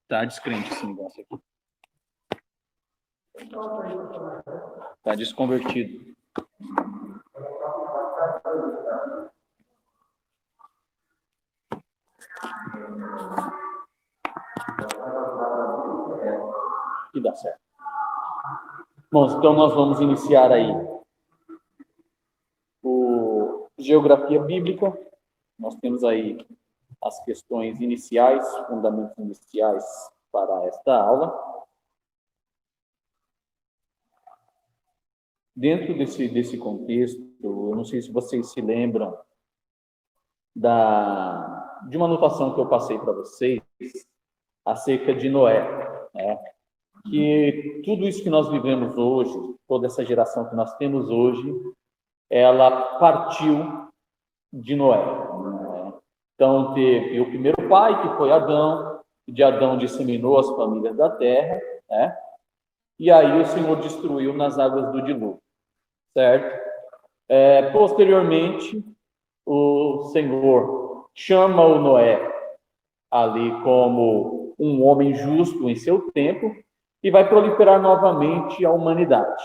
Tá descrente esse negócio aqui. Tá desconvertido. E dá certo. Bom, então nós vamos iniciar aí o Geografia Bíblica. Nós temos aí as questões iniciais, fundamentos iniciais para esta aula. Dentro desse contexto, eu não sei se vocês se lembram de uma anotação que eu passei para vocês acerca de Noé, né? Que tudo isso que nós vivemos hoje, toda essa geração que nós temos hoje, ela partiu de Noé, né? Então, teve o primeiro pai, que foi Adão, e de Adão disseminou as famílias da terra, né? E aí o Senhor destruiu nas águas do dilúvio, certo? Posteriormente, o Senhor chama o Noé ali como um homem justo em seu tempo e vai proliferar novamente a humanidade.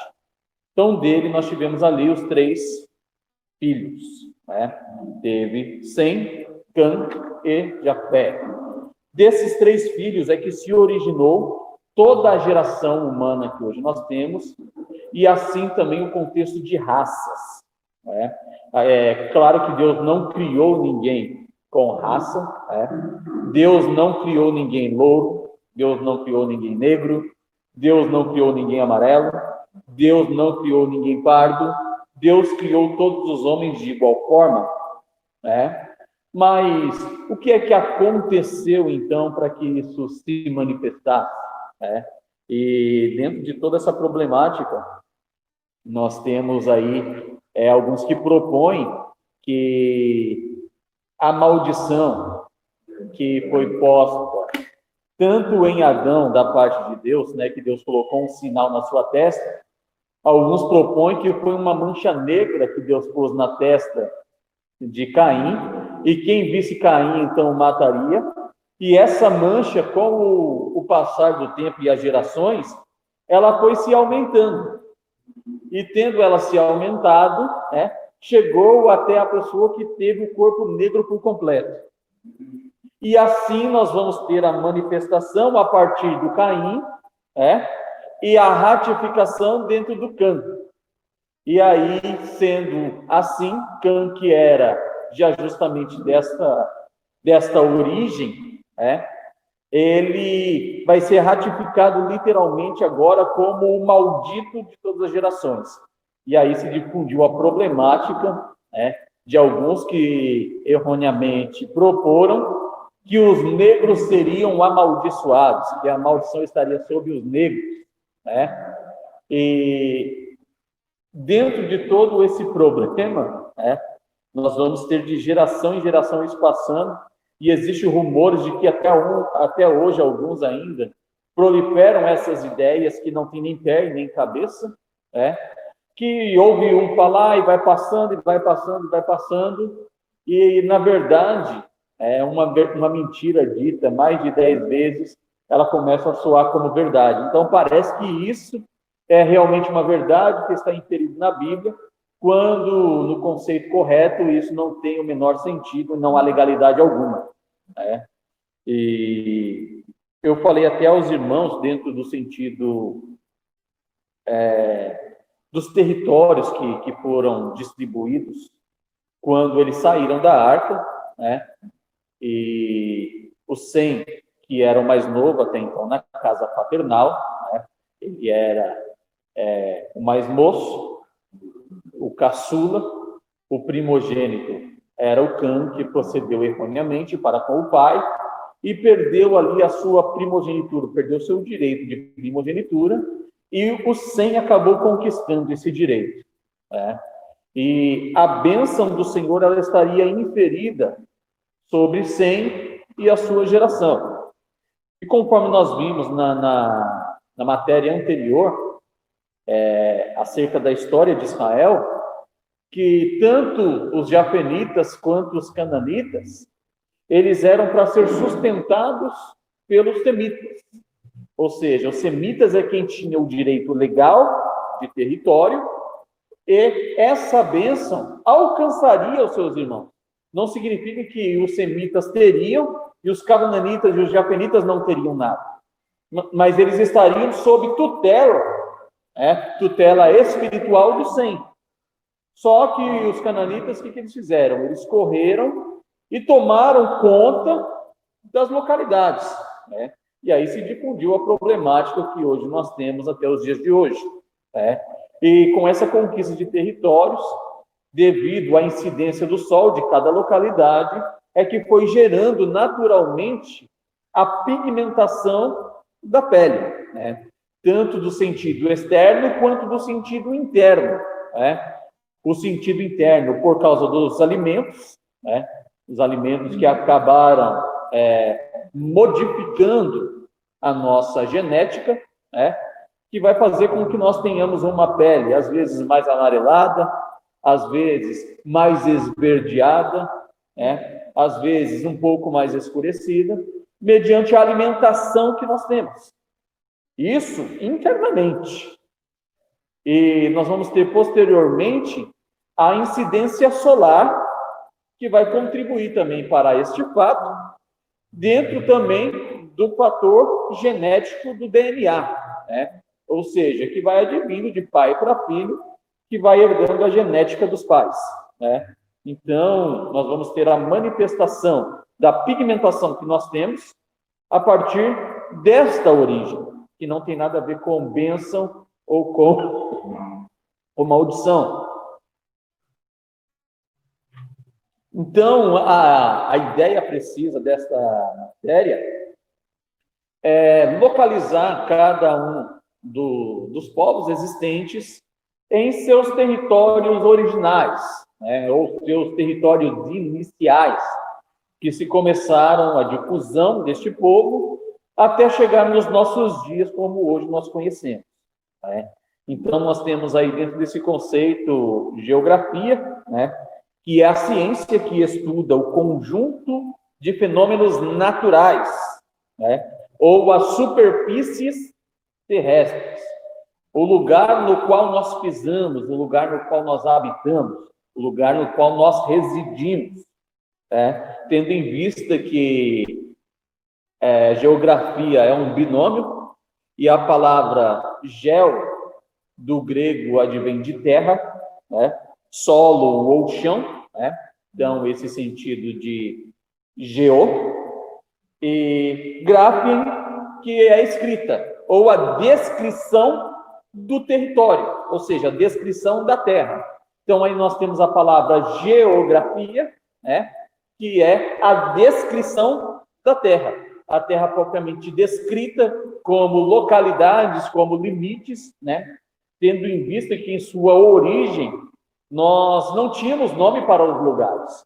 Então, dele nós tivemos ali os 3 filhos, né? Teve Sem, Cã e Jafé. Desses 3 filhos é que se originou toda a geração humana que hoje nós temos, e assim também o contexto de raças, né? É claro que Deus não criou ninguém com raça, né? Deus não criou ninguém louro, Deus não criou ninguém negro, Deus não criou ninguém amarelo, Deus não criou ninguém pardo, Deus criou todos os homens de igual forma, né? Mas o que é que aconteceu, então, para que isso se manifestasse, né? E dentro de toda essa problemática, nós temos aí alguns que propõem que a maldição que foi posta tanto em Adão, da parte de Deus, né, que Deus colocou um sinal na sua testa, alguns propõem que foi uma mancha negra que Deus pôs na testa de Caim, e quem visse Caim, então, mataria, e essa mancha, com o passar do tempo e as gerações, ela foi se aumentando, e tendo ela se aumentado, né, chegou até a pessoa que teve o corpo negro por completo. E assim nós vamos ter a manifestação a partir do Caim, e a ratificação dentro do Cã. E aí, sendo assim, Cã, que era já justamente desta origem, ele vai ser ratificado literalmente agora como o maldito de todas as gerações. E aí se difundiu a problemática, de alguns que erroneamente proporam que os negros seriam amaldiçoados, que a maldição estaria sobre os negros, E dentro de todo esse problema, nós vamos ter de geração em geração isso passando, e existem rumores de que até hoje alguns ainda proliferam essas ideias que não tem nem pé e nem cabeça, que ouve um falar e vai passando, e vai passando, e vai passando, e na verdade uma mentira dita mais de 10 vezes, ela começa a soar como verdade. Então parece que isso é realmente uma verdade que está inserido na Bíblia, quando no conceito correto isso não tem o menor sentido, não há legalidade alguma. E eu falei até aos irmãos dentro do sentido dos territórios que foram distribuídos quando eles saíram da arca, e o Sem, que era o mais novo até então na casa paternal, ele era o mais moço, o caçula, o primogênito era o Cã, que procedeu erroneamente para com o pai e perdeu ali a sua primogenitura, perdeu seu direito de primogenitura, e o Sem acabou conquistando esse direito. E a bênção do Senhor, ela estaria inferida sobre Sem e a sua geração. E conforme nós vimos na matéria anterior, acerca da história de Israel, que tanto os jafenitas quanto os cananitas, eles eram para ser sustentados pelos semitas. Ou seja, os semitas é quem tinha o direito legal de território, e essa bênção alcançaria os seus irmãos. Não significa que os semitas teriam e os canaanitas e os jafenitas não teriam nada. Mas eles estariam sob tutela, tutela espiritual do Sem. Só que os cananitas, o que eles fizeram? Eles correram e tomaram conta das localidades, né? E aí se difundiu a problemática que hoje nós temos até os dias de hoje, né? E com essa conquista de territórios, devido à incidência do sol de cada localidade, é que foi gerando naturalmente a pigmentação da pele, né? Tanto do sentido externo quanto do sentido interno, né? O sentido interno por causa dos alimentos, né? Os alimentos que acabaram modificando a nossa genética, né? Que vai fazer com que nós tenhamos uma pele, às vezes mais amarelada, às vezes mais esverdeada, né? Às vezes um pouco mais escurecida, mediante a alimentação que nós temos. Isso internamente. E nós vamos ter posteriormente a incidência solar, que vai contribuir também para este fato, dentro também do fator genético do DNA, né? Ou seja, que vai advindo de pai para filho, que vai herdando a genética dos pais, né? Então, nós vamos ter a manifestação da pigmentação que nós temos a partir desta origem, que não tem nada a ver com bênção ou com maldição. Então, a ideia precisa desta matéria é localizar cada um dos povos existentes em seus territórios originais, né, ou seus territórios iniciais, que se começaram a difusão deste povo até chegar nos nossos dias, como hoje nós conhecemos, né? Então, nós temos aí dentro desse conceito geografia, né, que é a ciência que estuda o conjunto de fenômenos naturais, né, ou as superfícies terrestres, o lugar no qual nós pisamos, o lugar no qual nós habitamos, o lugar no qual nós residimos, né, tendo em vista que geografia é um binômio, e a palavra geo, do grego, advém de terra, né, solo ou chão, né? Então, esse sentido de geo, e graphem, que é a escrita, ou a descrição do território, ou seja, a descrição da terra. Então, aí nós temos a palavra geografia, né? Que é a descrição da terra. A terra propriamente descrita como localidades, como limites, né? Tendo em vista que em sua origem nós não tínhamos nome para os lugares.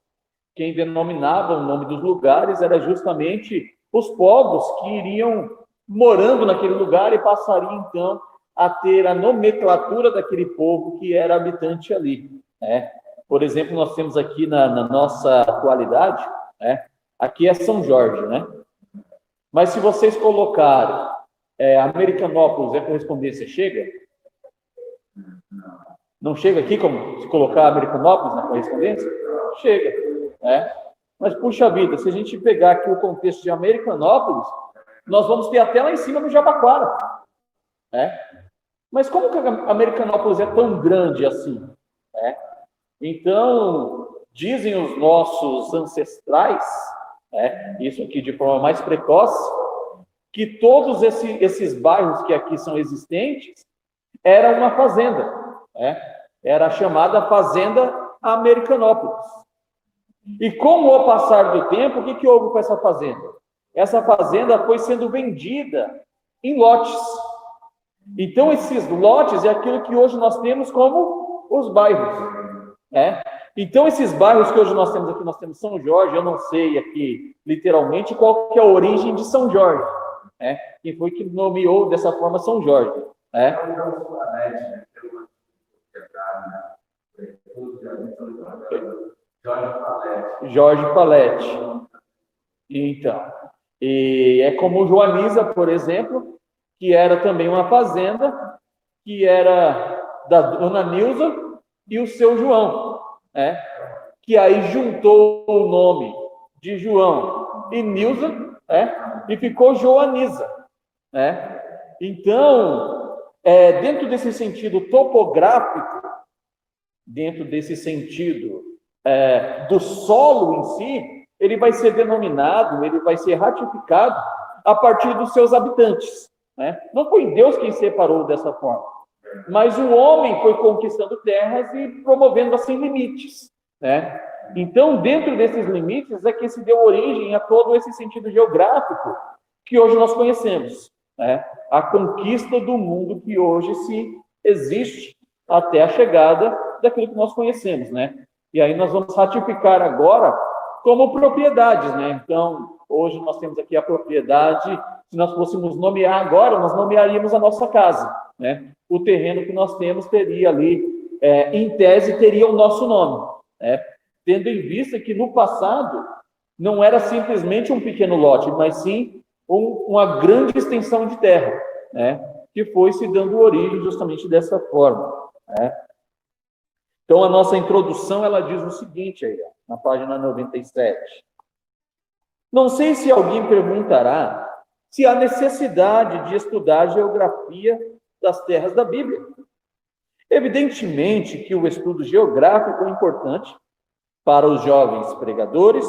Quem denominava o nome dos lugares era justamente os povos que iriam morando naquele lugar e passariam, então, a ter a nomenclatura daquele povo que era habitante ali, né? Por exemplo, nós temos aqui na nossa atualidade, né? Aqui é São Jorge, né? Mas se vocês colocarem Americanópolis, a correspondência chega? Não chega aqui como se colocar Americanópolis na correspondência? Chega, né? Mas, puxa vida, se a gente pegar aqui o contexto de Americanópolis, nós vamos ter até lá em cima no Jabaquara, né? Mas como que a Americanópolis é tão grande assim, né? Então, dizem os nossos ancestrais, né, isso aqui de forma mais precoce, que todos esses bairros que aqui são existentes eram uma fazenda, né? Era chamada Fazenda Americanópolis. E com o passar do tempo, o que houve com essa fazenda? Essa fazenda foi sendo vendida em lotes. Então, esses lotes é aquilo que hoje nós temos como os bairros, né? Então, esses bairros que hoje nós temos aqui, nós temos São Jorge, eu não sei aqui, literalmente, qual que é a origem de São Jorge, né? Quem foi que nomeou dessa forma São Jorge, né? Jorge Palete. Então, E é como Joaniza, por exemplo, que era também uma fazenda, que era da dona Nilza e o seu João, né? Que aí juntou o nome de João e Nilza, né? E ficou Joaniza, né? Então, dentro desse sentido topográfico, dentro desse sentido do solo em si, ele vai ser denominado, ele vai ser ratificado a partir dos seus habitantes, né? Não foi Deus quem separou dessa forma, mas o homem foi conquistando terras e promovendo assim limites, né? Então, dentro desses limites é que se deu origem a todo esse sentido geográfico que hoje nós conhecemos, né? A conquista do mundo que hoje se existe até a chegada daquilo que nós conhecemos, né? E aí nós vamos ratificar agora como propriedades, né? Então, hoje nós temos aqui a propriedade, se nós fôssemos nomear agora, nós nomearíamos a nossa casa, né? O terreno que nós temos teria ali, em tese, teria o nosso nome, né? Tendo em vista que no passado não era simplesmente um pequeno lote, mas sim uma grande extensão de terra, né? Que foi se dando origem justamente dessa forma, né? Então, a nossa introdução, ela diz o seguinte aí, na página 97. Não sei se alguém perguntará se há necessidade de estudar a geografia das terras da Bíblia. Evidentemente que o estudo geográfico é importante para os jovens pregadores,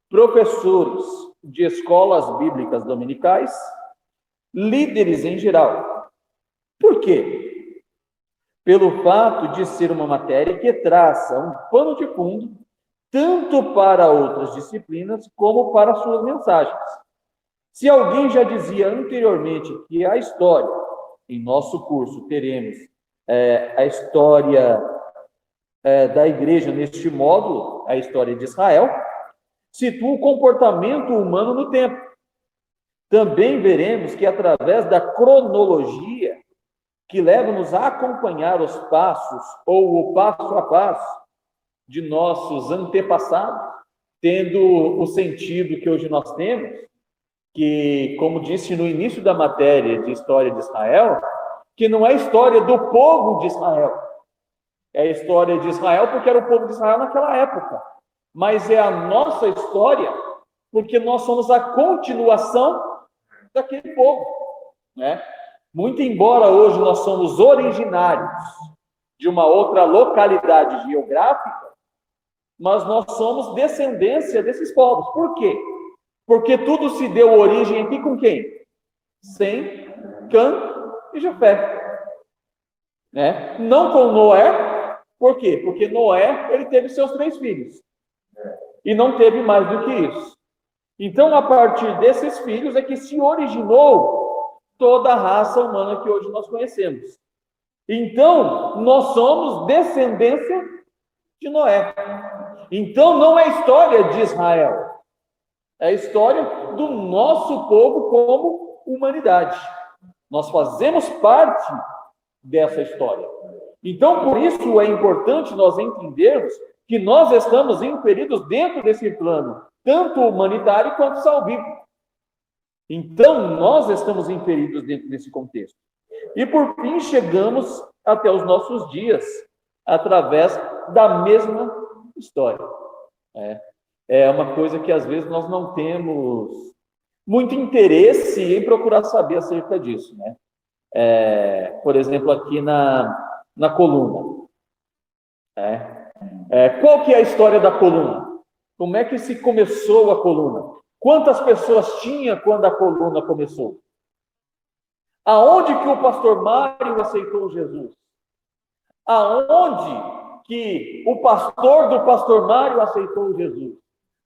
professores de escolas bíblicas dominicais, líderes em geral. Por quê? Pelo fato de ser uma matéria que traça um pano de fundo tanto para outras disciplinas como para suas mensagens. Se alguém já dizia anteriormente que a história, em nosso curso teremos a história da igreja neste módulo, a história de Israel, situa o comportamento humano no tempo. Também veremos que através da cronologia que leva-nos a acompanhar os passos ou o passo a passo de nossos antepassados, tendo o sentido que hoje nós temos, que, como disse no início da matéria de história de Israel, que não é a história do povo de Israel, é a história de Israel porque era o povo de Israel naquela época, mas é a nossa história porque nós somos a continuação daquele povo, né? Muito embora hoje nós somos originários de uma outra localidade geográfica, mas nós somos descendência desses povos. Por quê? Porque tudo se deu origem aqui com quem? Sem, Cã e Jafé, né? Não com Noé. Por quê? Porque Noé, ele teve seus 3 filhos. E não teve mais do que isso. Então, a partir desses filhos é que se originou toda a raça humana que hoje nós conhecemos. Então, nós somos descendência de Noé. Então, não é história de Israel. É a história do nosso povo como humanidade. Nós fazemos parte dessa história. Então, por isso é importante nós entendermos que nós estamos inseridos dentro desse plano, tanto humanitário quanto salvífico. Então, nós estamos inseridos dentro desse contexto. E, por fim, chegamos até os nossos dias, através da mesma história. É uma coisa que, às vezes, nós não temos muito interesse em procurar saber acerca disso, né? Por exemplo, aqui na coluna. Qual que é a história da coluna? Como é que se começou a coluna? Quantas pessoas tinha quando a coluna começou? Aonde que o pastor Mário aceitou Jesus? Aonde que o pastor do pastor Mário aceitou Jesus?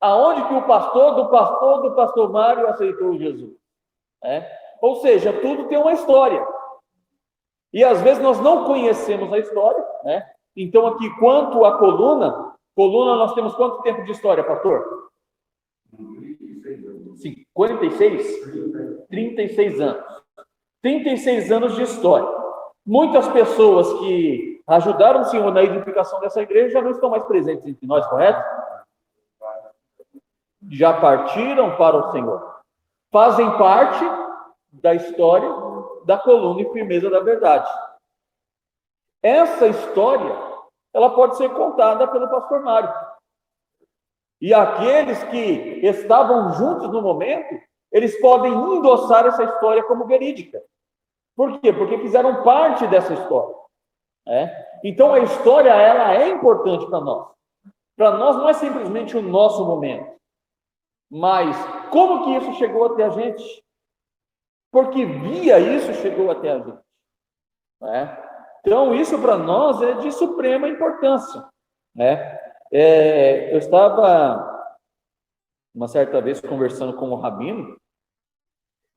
Aonde que o pastor do pastor Mário aceitou Jesus? Ou seja, tudo tem uma história. E às vezes nós não conhecemos a história, né? Então aqui, quanto à coluna nós temos quanto tempo de história, pastor? 56? 36 anos. 36 anos de história. Muitas pessoas que ajudaram o Senhor na edificação dessa igreja já não estão mais presentes entre nós, correto? Já partiram para o Senhor. fazem parte da história da coluna e firmeza da verdade. Essa história, ela pode ser contada pelo pastor Mário. E aqueles que estavam juntos no momento, eles podem endossar essa história como verídica. Por quê? Porque fizeram parte dessa história. Então, a história, ela é importante para nós. Para nós não é simplesmente o nosso momento. Mas como que isso chegou até a gente? Porque via isso chegou até a gente. Então, isso para nós é de suprema importância. Eu estava, uma certa vez, conversando com o Rabino,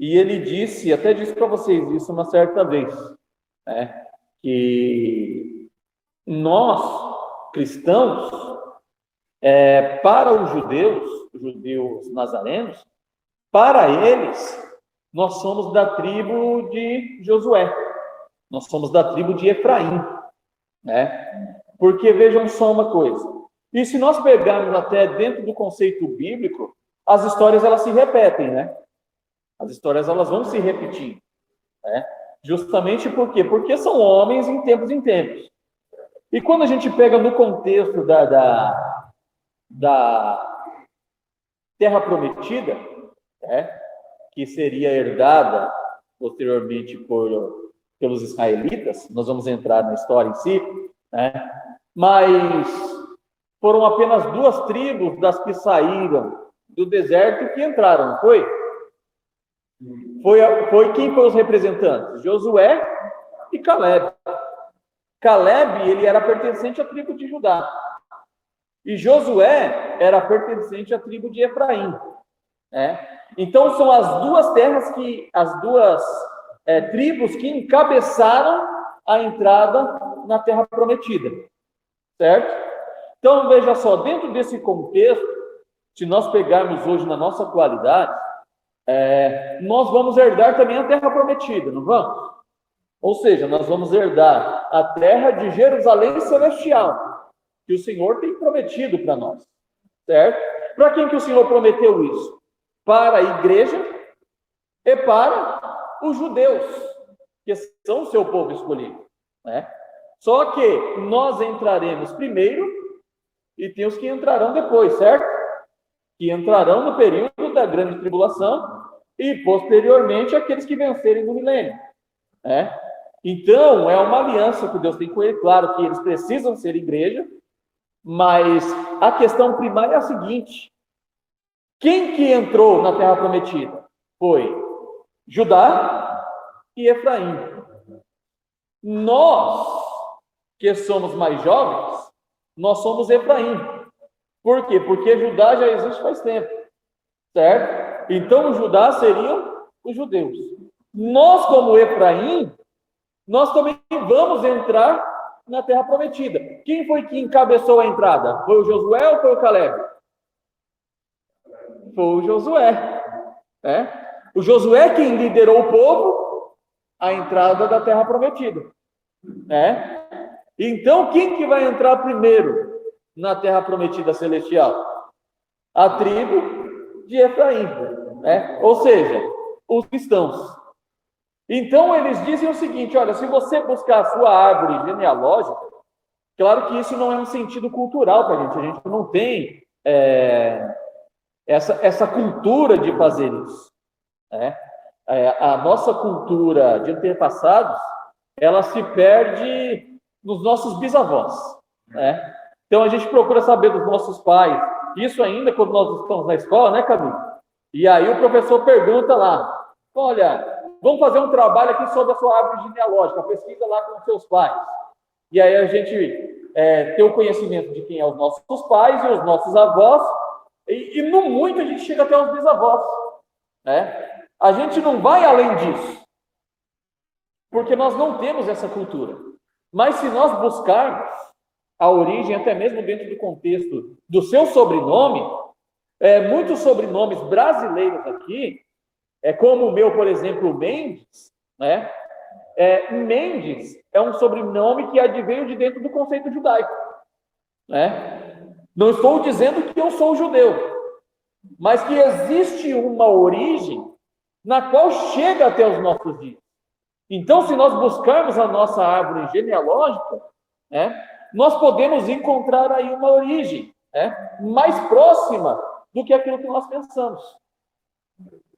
e ele disse, até disse para vocês isso uma certa vez, que nós, cristãos, para os judeus nazarenos, para eles, nós somos da tribo de Josué, nós somos da tribo de Efraim, porque vejam só uma coisa, e se nós pegarmos até dentro do conceito bíblico, as histórias elas se repetem, as histórias elas vão se repetir, justamente por quê? Porque são homens em tempos. E quando a gente pega no contexto da Terra Prometida, que seria herdada posteriormente pelos israelitas, nós vamos entrar na história em si, mas foram apenas 2 tribos das que saíram do deserto que entraram, não foi? Foi quem foi os representantes? Josué e Caleb. Caleb, ele era pertencente à tribo de Judá. E Josué era pertencente à tribo de Efraim. Então, são as 2 terras as 2 tribos que encabeçaram a entrada na Terra Prometida. Certo? Então, veja só, dentro desse contexto, se nós pegarmos hoje na nossa atualidade, nós vamos herdar também a Terra Prometida, não vamos? Ou seja, nós vamos herdar a terra de Jerusalém Celestial, que o Senhor tem prometido para nós, certo? Para quem que o Senhor prometeu isso? Para a igreja e para os judeus, que são o seu povo escolhido, Só que nós entraremos primeiro e tem os que entrarão depois, certo? Que entrarão no período da grande tribulação e, posteriormente, aqueles que vencerem no milênio. Então, é uma aliança que Deus tem com ele. Claro que eles precisam ser igreja, mas a questão primária é a seguinte: quem que entrou na Terra Prometida? Foi Judá e Efraim. Nós, que somos mais jovens, nós somos Efraim. Por quê? Porque Judá já existe faz tempo, certo? Então, Judá seriam os judeus. Nós, como Efraim, nós também vamos entrar na Terra Prometida. Quem foi que encabeçou a entrada? Foi o Josué ou foi o Caleb? Foi o Josué. O Josué quem liderou o povo à entrada da Terra Prometida. Então, quem que vai entrar primeiro na Terra Prometida Celestial? A tribo de Efraim. Ou seja, os cristãos. Então, eles dizem o seguinte: olha, se você buscar a sua árvore genealógica, claro que isso não é um sentido cultural para a gente não tem essa cultura de fazer isso. A nossa cultura de antepassados, ela se perde nos nossos bisavós. Então, a gente procura saber dos nossos pais, isso ainda quando nós estamos na escola, Camilo? E aí o professor pergunta lá: olha, vamos fazer um trabalho aqui sobre a sua árvore genealógica, pesquisa lá com os seus pais. E aí a gente tem o conhecimento de quem é os nossos pais e os nossos avós, e no muito a gente chega até os bisavós. A gente não vai além disso, porque nós não temos essa cultura. Mas se nós buscarmos a origem, até mesmo dentro do contexto do seu sobrenome, muitos sobrenomes brasileiros aqui, como o meu, por exemplo, Mendes, Mendes é um sobrenome que adveio de dentro do conceito judaico. Não estou dizendo que eu sou judeu, mas que existe uma origem na qual chega até os nossos dias. Então, se nós buscarmos a nossa árvore genealógica, nós podemos encontrar aí uma origem mais próxima do que aquilo que nós pensamos.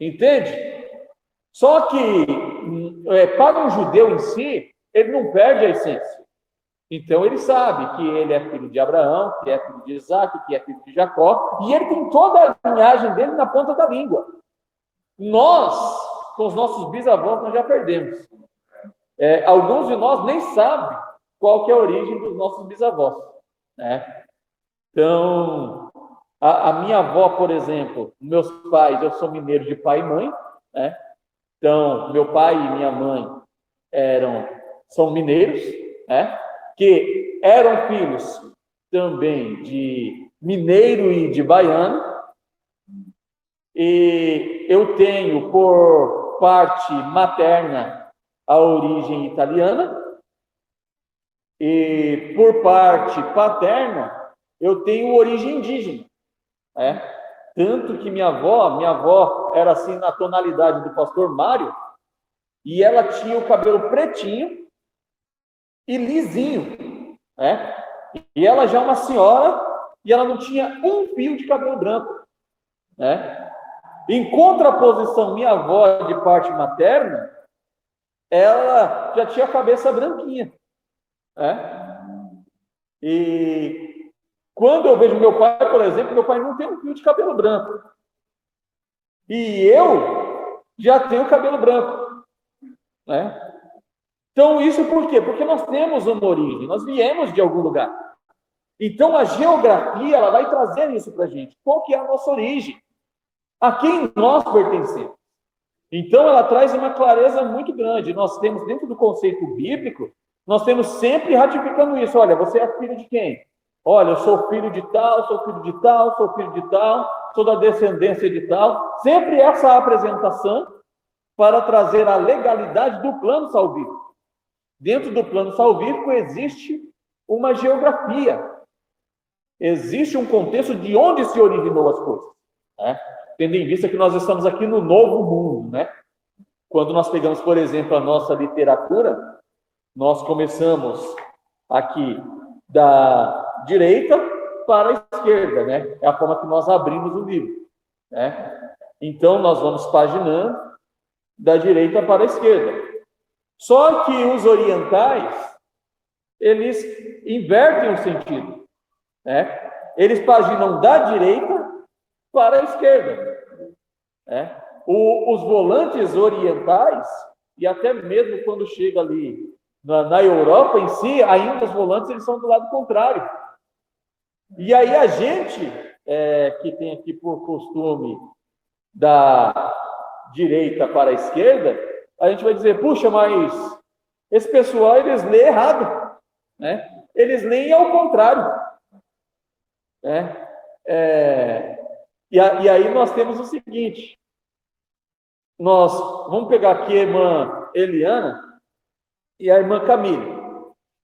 Entende? Só que, para um judeu em si, ele não perde a essência. Então, ele sabe que ele é filho de Abraão, que é filho de Isaac, que é filho de Jacó, e ele tem toda a linhagem dele na ponta da língua. Nós, com os nossos bisavós, nós já perdemos. Alguns de nós nem sabem qual que é a origem dos nossos bisavós. Então, a minha avó, por exemplo, meus pais, eu sou mineiro de pai e mãe, então, meu pai e minha mãe são mineiros, que eram filhos também de mineiro e de baiano, e eu tenho, por parte materna, a origem italiana, e por parte paterna, eu tenho origem indígena. Tanto que minha avó era assim na tonalidade do pastor Mário, e ela tinha o cabelo pretinho e lisinho, e ela já é uma senhora, e ela não tinha um fio de cabelo branco, Em contraposição, minha avó, de parte materna, ela já tinha a cabeça branquinha, E quando eu vejo meu pai, por exemplo, meu pai não tem um fio de cabelo branco. E eu já tenho cabelo branco. Então, isso por quê? Porque nós temos uma origem, nós viemos de algum lugar. Então, a geografia, ela vai trazer isso para a gente. Qual que é a nossa origem? A quem nós pertencemos? Então, ela traz uma clareza muito grande. Nós temos, dentro do conceito bíblico, nós temos sempre ratificando isso. Olha, você é filho de quem? Olha, eu sou filho de tal, sou filho de tal, sou filho de tal, sou da descendência de tal. Sempre essa apresentação para trazer a legalidade do plano salvífico. Dentro do plano salvífico existe uma geografia. Existe um contexto de onde se originou as coisas. Tendo em vista que nós estamos aqui no novo mundo, Quando nós pegamos, por exemplo, a nossa literatura, nós começamos aqui da direita para a esquerda, É a forma que nós abrimos o livro, Então, nós vamos paginando da direita para a esquerda. Só que os orientais, eles invertem o sentido, Eles paginam da direita para a esquerda, Os volantes orientais, e até mesmo quando chega ali na Europa em si, ainda os volantes eles são do lado contrário. E aí a gente, que tem aqui por costume da direita para a esquerda, a gente vai dizer, puxa, mas esse pessoal, eles lêem errado, Eles leem ao contrário, E aí nós temos o seguinte, nós vamos pegar aqui a irmã Eliana e a irmã Camille.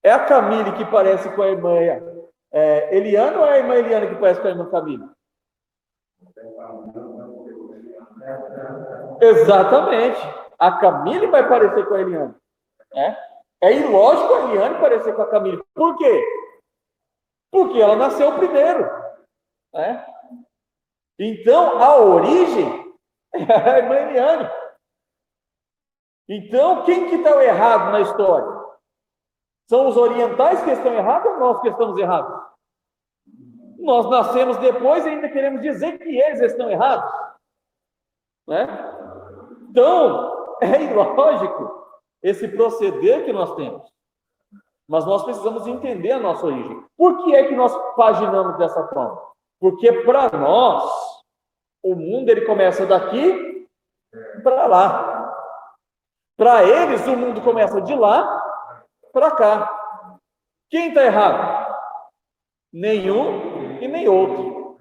É a Camille que parece com a irmã Eliana ou é a irmã Eliana que parece com a irmã Camille? Exatamente. A Camille vai parecer com a Eliana. É ilógico a Eliane parecer com a Camille. Por quê? Porque ela nasceu primeiro. Então, a origem é a irmã Eliane. Então, quem que está errado na história? São os orientais que estão errados ou nós que estamos errados? Nós nascemos depois e ainda queremos dizer que eles estão errados. Então, é ilógico esse proceder que nós temos. Mas nós precisamos entender a nossa origem. Por que é que nós paginamos dessa forma? Porque para nós, o mundo ele começa daqui para lá. Para eles, o mundo começa de lá para cá. Quem está errado? Nenhum e nem outro.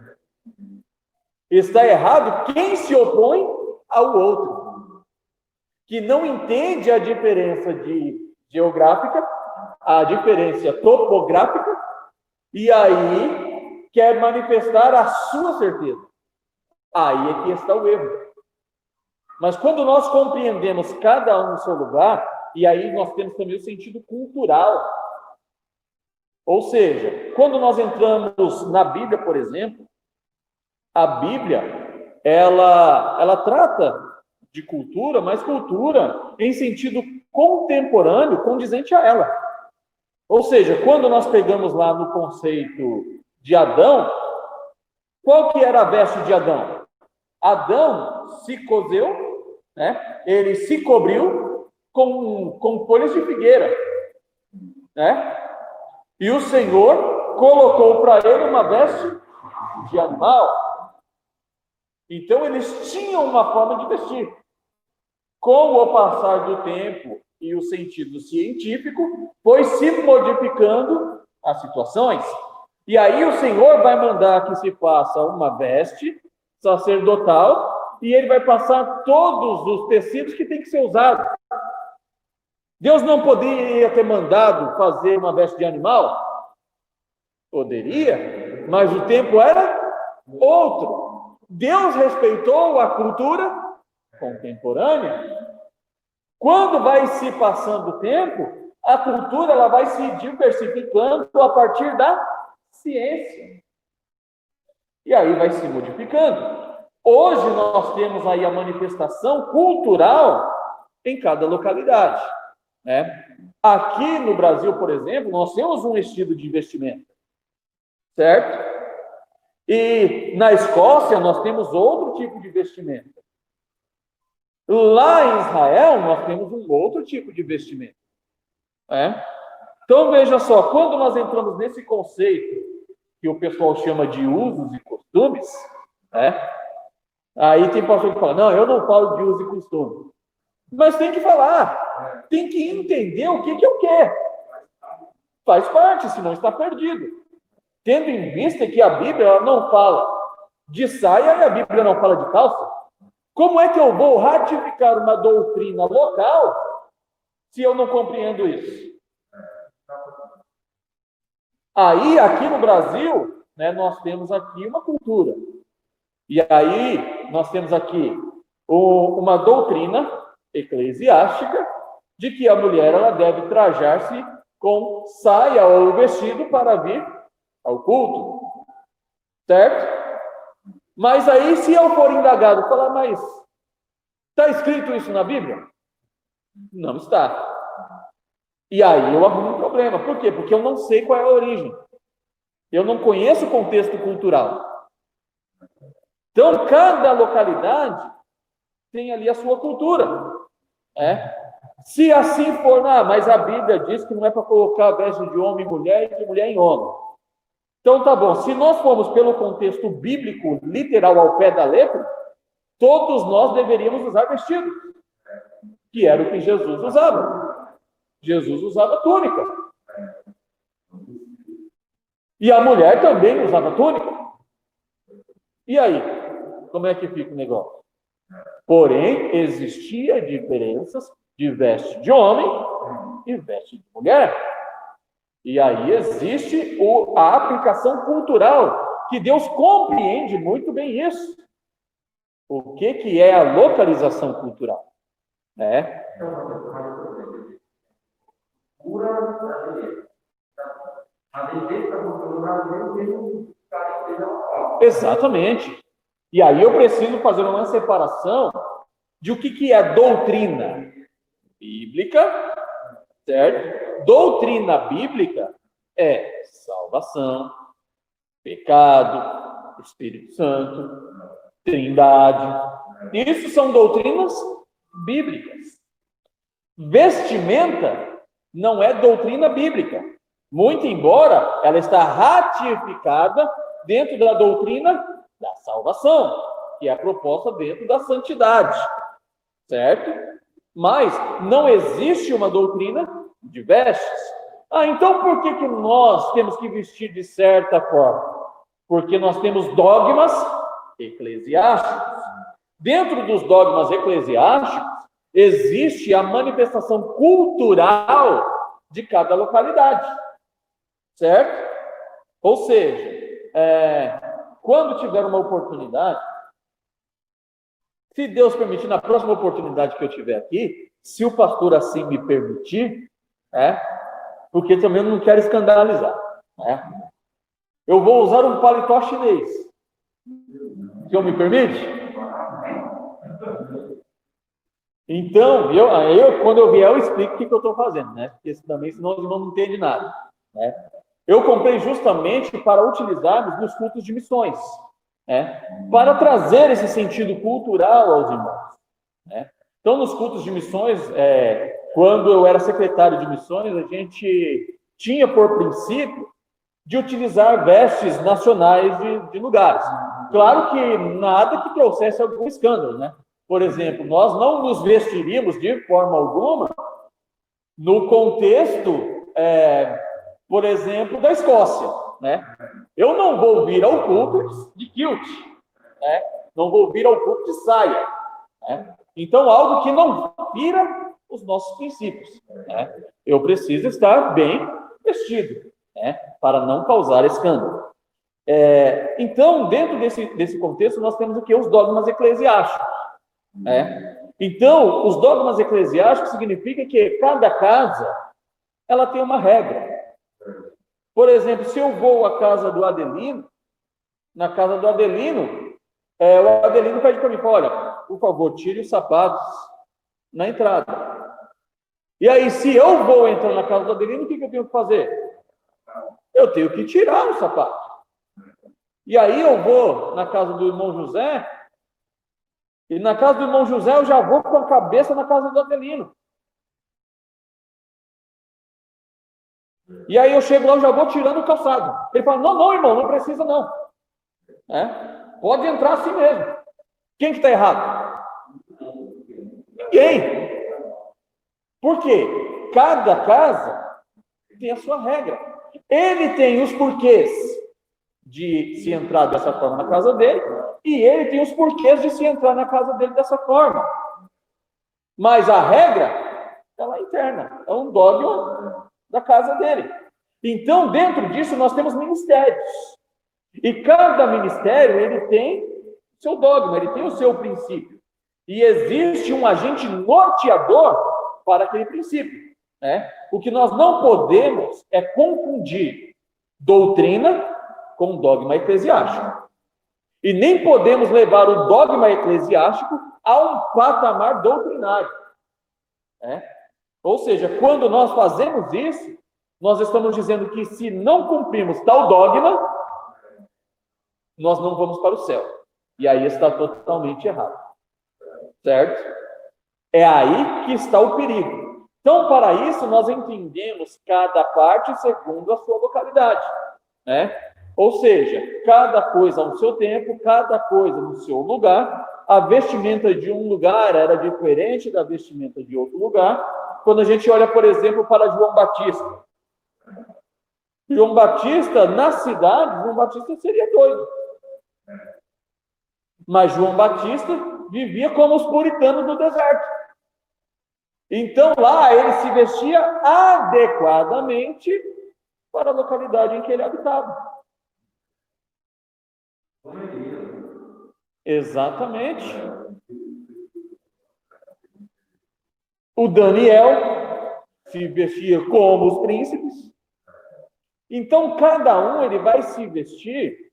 Está errado quem se opõe ao outro, que não entende a diferença geográfica, a diferença topográfica, e aí quer manifestar a sua certeza. Aí é que está o erro. Mas quando nós compreendemos cada um no seu lugar, e aí nós temos também o sentido cultural. Ou seja, quando nós entramos na Bíblia, por exemplo, a Bíblia, ela trata de cultura, mas cultura em sentido contemporâneo, condizente a ela. Ou seja, quando nós pegamos lá no conceito de Adão, qual que era a veste de Adão? Adão se coseu, né? Ele se cobriu com folhas de figueira, né? E o Senhor colocou para ele uma veste de animal. Então, eles tinham uma forma de vestir. Com o passar do tempo e o sentido científico, foi se modificando as situações. E aí o Senhor vai mandar que se faça uma veste sacerdotal e ele vai passar todos os tecidos que tem que ser usados. Deus não poderia ter mandado fazer uma veste de animal? Poderia, mas o tempo era outro. Deus respeitou a cultura contemporânea. Quando vai se passando o tempo, a cultura ela vai se diversificando a partir da ciência. E aí vai se modificando. Hoje nós temos aí a manifestação cultural em cada localidade, né? Aqui no Brasil, por exemplo, nós temos um estilo de investimento, certo? E na Escócia nós temos outro tipo de investimento. Lá em Israel nós temos um outro tipo de investimento, né? Então veja só, quando nós entramos nesse conceito que o pessoal chama de usos e costumes, né? Aí tem pastor que fala, não, eu não falo de uso e costume. Mas tem que falar, tem que entender o que é o quê. Faz parte, senão está perdido. Tendo em vista que a Bíblia ela não fala de saia e a Bíblia não fala de calça, como é que eu vou ratificar uma doutrina local se eu não compreendo isso? Aí, aqui no Brasil, né, nós temos aqui uma cultura. E aí, nós temos aqui uma doutrina eclesiástica de que a mulher ela deve trajar-se com saia ou vestido para vir ao culto. Certo? Mas aí, se eu for indagado, falar, mas está escrito isso na Bíblia? Não está. E aí eu arrumo um problema. Por quê? Porque eu não sei qual é a origem. Eu não conheço o contexto cultural. Então, cada localidade tem ali a sua cultura. Se assim for, mas a Bíblia diz que não é para colocar a veste de homem em mulher e de mulher em homem. Então, tá bom. Se nós formos pelo contexto bíblico, literal, ao pé da letra, todos nós deveríamos usar vestido, que era o que Jesus usava. Jesus usava túnica. E a mulher também usava túnica. E aí? Como é que fica o negócio? Porém, existia diferenças de veste de homem e veste de mulher. E aí existe a aplicação cultural, que Deus compreende muito bem isso. O que é a localização cultural? Né? Exatamente. E aí eu preciso fazer uma separação de o que é doutrina bíblica, certo? Doutrina bíblica é salvação, pecado, Espírito Santo, Trindade. Isso são doutrinas bíblicas. Vestimenta não é doutrina bíblica, muito embora ela está ratificada dentro da doutrina da salvação, que é proposta dentro da santidade, certo? Mas não existe uma doutrina de vestes. Então por que nós temos que vestir de certa forma? Porque nós temos dogmas eclesiásticos. Dentro dos dogmas eclesiásticos, existe a manifestação cultural de cada localidade, certo? Ou seja, quando tiver uma oportunidade, Se Deus permitir, na próxima oportunidade que eu tiver aqui, se o pastor assim me permitir, porque também eu não quero escandalizar, eu vou usar um paletó chinês. O senhor me permite? Então, quando eu vier, eu explico o que eu estou fazendo, Porque também, senão eu não entende nada, Eu comprei justamente para utilizarmos nos cultos de missões, para trazer esse sentido cultural aos irmãos, Então, nos cultos de missões, quando eu era secretário de missões, a gente tinha por princípio de utilizar vestes nacionais de lugares. Claro que nada que trouxesse algum escândalo, Por exemplo, nós não nos vestiríamos de forma alguma no contexto, por exemplo, da Escócia, Eu não vou vir ao culto de kilt, Não vou vir ao culto de saia, Então, algo que não fira os nossos princípios, Eu preciso estar bem vestido, para não causar escândalo. Então, dentro desse contexto, nós temos o que? Os dogmas eclesiásticos. Então, os dogmas eclesiásticos significa que cada casa, ela tem uma regra. Por exemplo, se eu vou à casa do Adelino, na casa do Adelino, o Adelino pede para mim, olha, por favor, tire os sapatos na entrada. E aí, se eu vou entrar na casa do Adelino, o que eu tenho que fazer? Eu tenho que tirar o sapato. E aí eu vou na casa do irmão José, e na casa do irmão José eu já vou com a cabeça na casa do Adelino. E aí eu chego lá, eu já vou tirando o calçado. Ele fala, não, irmão, não precisa não. Pode entrar assim mesmo. Quem que está errado? Ninguém. Por quê? Cada casa tem a sua regra. Ele tem os porquês de se entrar dessa forma na casa dele, e ele tem os porquês de se entrar na casa dele dessa forma. Mas a regra, ela é interna, é um dogma da casa dele. Então, dentro disso, nós temos ministérios. E cada ministério, ele tem o seu dogma, ele tem o seu princípio. E existe um agente norteador para aquele princípio. O que nós não podemos é confundir doutrina com dogma eclesiástico. E nem podemos levar o dogma eclesiástico a um patamar doutrinário. Ou seja, quando nós fazemos isso, nós estamos dizendo que se não cumprirmos tal dogma, nós não vamos para o céu. E aí está totalmente errado. Certo? É aí que está o perigo. Então, para isso, nós entendemos cada parte segundo a sua localidade. Ou seja, cada coisa ao seu tempo, cada coisa no seu lugar. A vestimenta de um lugar era diferente da vestimenta de outro lugar. Quando a gente olha, por exemplo, para João Batista. João Batista, na cidade, João Batista seria doido. Mas João Batista vivia como os puritanos do deserto. Então, lá, ele se vestia adequadamente para a localidade em que ele habitava. Exatamente. O Daniel se vestia como os príncipes. Então, cada um ele vai se vestir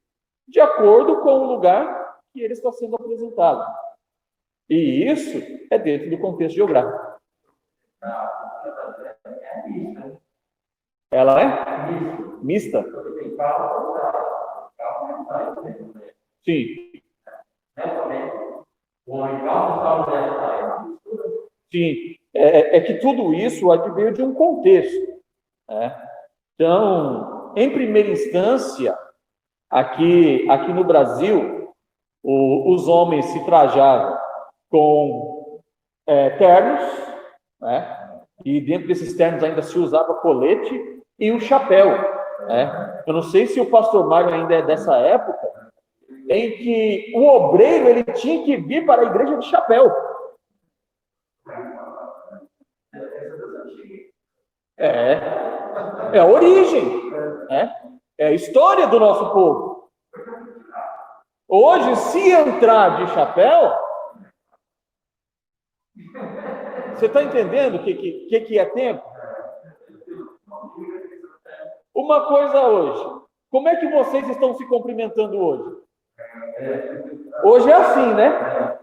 de acordo com o lugar que ele está sendo apresentado. E isso é dentro do contexto geográfico. Ela é mista? Sim. Sim. É que tudo isso adveio de um contexto. Então, em primeira instância, aqui no Brasil, os homens se trajavam com ternos, e dentro desses ternos ainda se usava colete e o chapéu. Eu não sei se o pastor Mário ainda é dessa época, em que o obreiro ele tinha que vir para a igreja de chapéu. É a origem, é a história do nosso povo. Hoje, se entrar de chapéu, Você está entendendo o que é tempo? Uma coisa hoje. Como é que vocês estão se cumprimentando hoje? Hoje é assim, né?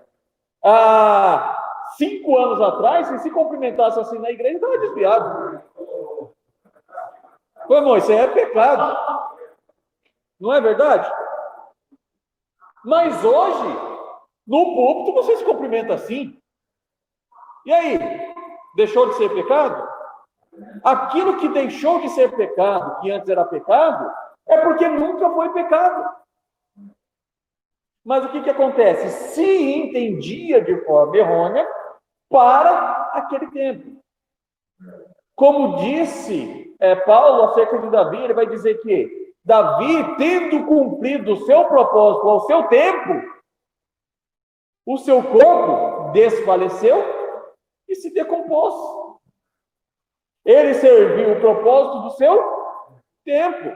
Há 5 anos atrás, se cumprimentasse assim na igreja, estava desviado. Pô, irmão, isso aí é pecado. Não é verdade? Mas hoje, no púlpito, você se cumprimenta assim. E aí? Deixou de ser pecado? Aquilo que deixou de ser pecado, que antes era pecado, é porque nunca foi pecado. Mas o que acontece? Se entendia de forma errônea para aquele tempo. Como disse Paulo acerca de Davi, ele vai dizer que Davi, tendo cumprido o seu propósito ao seu tempo, o seu corpo desfaleceu e se decompôs. Ele serviu o propósito do seu tempo.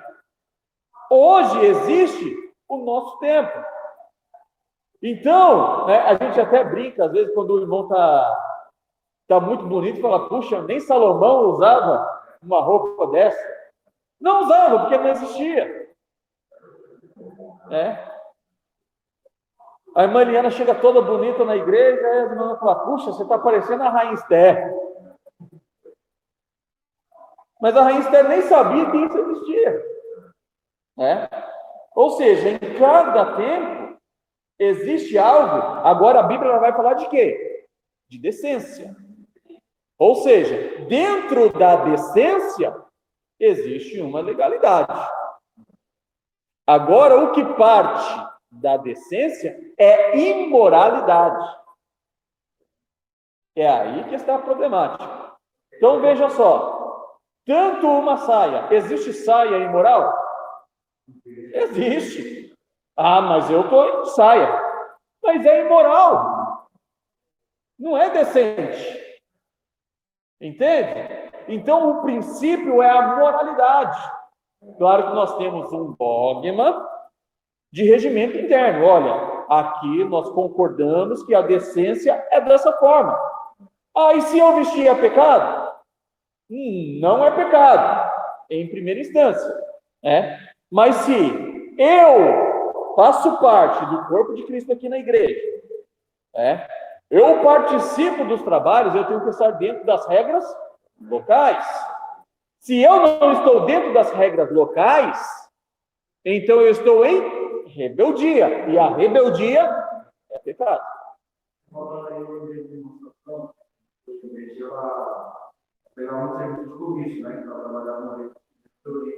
Hoje existe o nosso tempo. Então, a gente até brinca, às vezes, quando o irmão tá muito bonito, fala, puxa, nem Salomão usava uma roupa dessa. Não usava, porque não existia. A irmã Eliana chega toda bonita na igreja, aí a irmã fala, puxa, você está parecendo a Rainha Esther. Mas a Rainha Esther nem sabia que isso existia. Ou seja, em cada tempo existe algo. Agora a Bíblia vai falar de quê? De decência. Ou seja, dentro da decência existe uma legalidade. Agora, o que parte da decência é imoralidade. É aí que está a problemática. Então, veja só. Tanto uma saia. Existe saia imoral? Existe. Ah, mas eu estou em saia. Mas é imoral. Não é decente. Entende? Então, o princípio é a moralidade. Claro que nós temos um dogma de regimento interno. Olha, aqui nós concordamos que a decência é dessa forma. Ah, e se eu vestir é pecado? Não é pecado, em primeira instância. Mas se eu faço parte do corpo de Cristo aqui na igreja, eu participo dos trabalhos, eu tenho que estar dentro das regras locais. Se eu não estou dentro das regras locais, então eu estou em rebeldia. E a rebeldia é pecado. Pegar um serviço de comício, para trabalhar na reitoria.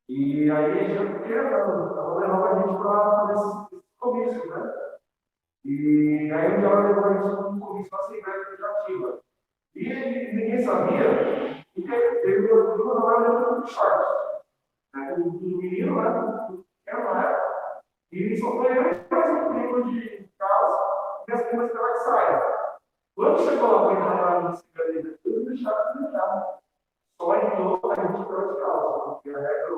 E aí a gente ela levava a gente para fazer esse comício, E aí ela levou a gente para um comício na Assembleia Legislativa. E ninguém sabia, porque ele deu tudo na hora de short. O menino, era uma época. E só foi eu e mais um primo de casa, e as primas que ela saia. Quando chegou lá para entrar na Assembleia, eles deixaram de deixar. Só entrou a gente pela de calça, porque a regra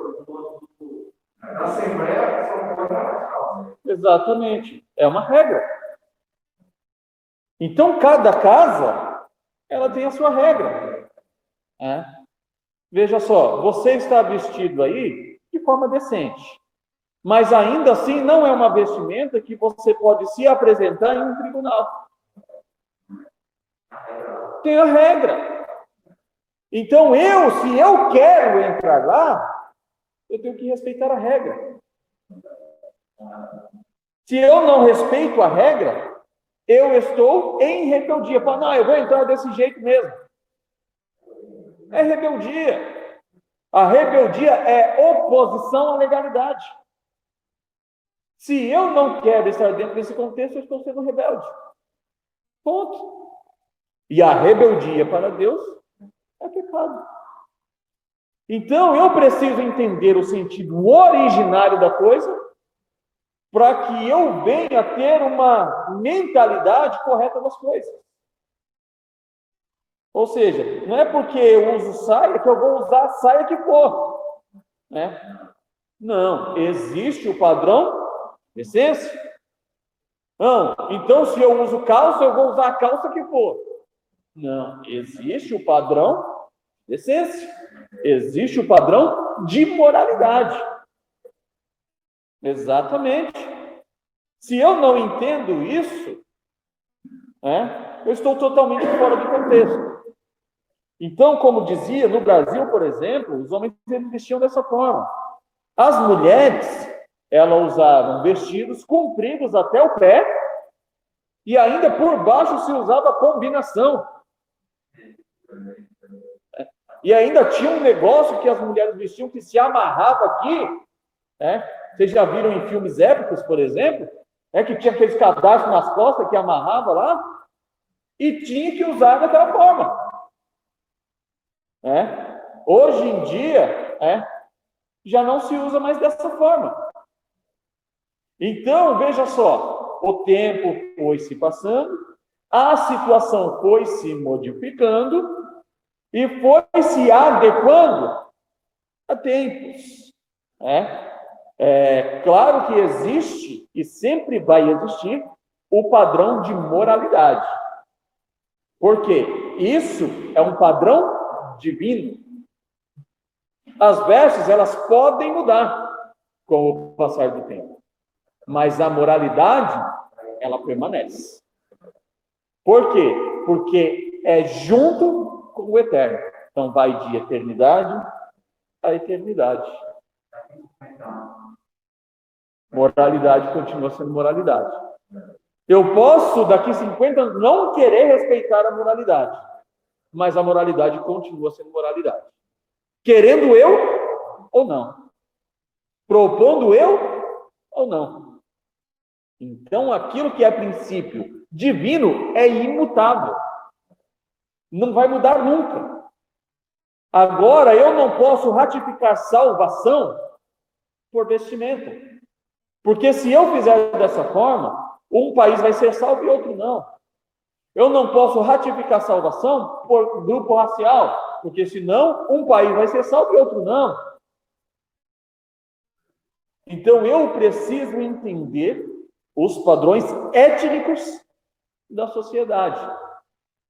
da Assembleia só pode entrar de calça. Exatamente. É uma regra. Então, cada casa, ela tem a sua regra. Veja só, você está vestido aí de forma decente. Mas ainda assim, não é uma vestimenta que você pode se apresentar em um tribunal. Tem a regra. Então, se eu quero entrar lá, eu tenho que respeitar a regra. Se eu não respeito a regra, eu estou em rebeldia. Falo, não, eu vou entrar desse jeito mesmo. É rebeldia. A rebeldia é oposição à legalidade. Se eu não quero estar dentro desse contexto, eu estou sendo rebelde. Ponto. E a rebeldia para Deus é pecado. Então, eu preciso entender o sentido originário da coisa para que eu venha a ter uma mentalidade correta das coisas. Ou seja, não é porque eu uso saia que eu vou usar a saia que for. Não, existe o padrão de decência. Não, então se eu uso calça, eu vou usar a calça que for. Não, existe o padrão de decência, existe o padrão de moralidade. Exatamente. Se eu não entendo isso, eu estou totalmente fora do contexto. Então, como dizia, no Brasil, por exemplo, os homens vestiam dessa forma. As mulheres, elas usavam vestidos compridos até o pé e ainda por baixo se usava combinação. E ainda tinha um negócio que as mulheres vestiam que se amarrava aqui, Vocês já viram em filmes épicos, por exemplo, que tinha aqueles cadastros nas costas que amarrava lá e tinha que usar daquela forma. Hoje em dia, já não se usa mais dessa forma. Então, veja só, o tempo foi se passando, a situação foi se modificando e foi se adequando a tempos. Claro que existe e sempre vai existir o padrão de moralidade. Porque isso é um padrão divino. As vestes, elas podem mudar com o passar do tempo. Mas a moralidade, ela permanece. Por quê? Porque é junto com o eterno. Então, vai de eternidade a eternidade. Moralidade continua sendo moralidade. Eu posso, daqui 50 anos, não querer respeitar a moralidade. Mas a moralidade continua sendo moralidade. Querendo eu ou não. Propondo eu ou não. Então, aquilo que é princípio divino é imutável. Não vai mudar nunca. Agora, eu não posso ratificar salvação por vestimenta. Porque se eu fizer dessa forma, um país vai ser salvo e outro não. Eu não posso ratificar salvação por grupo racial, porque senão um país vai ser salvo e outro não. Então eu preciso entender os padrões étnicos da sociedade,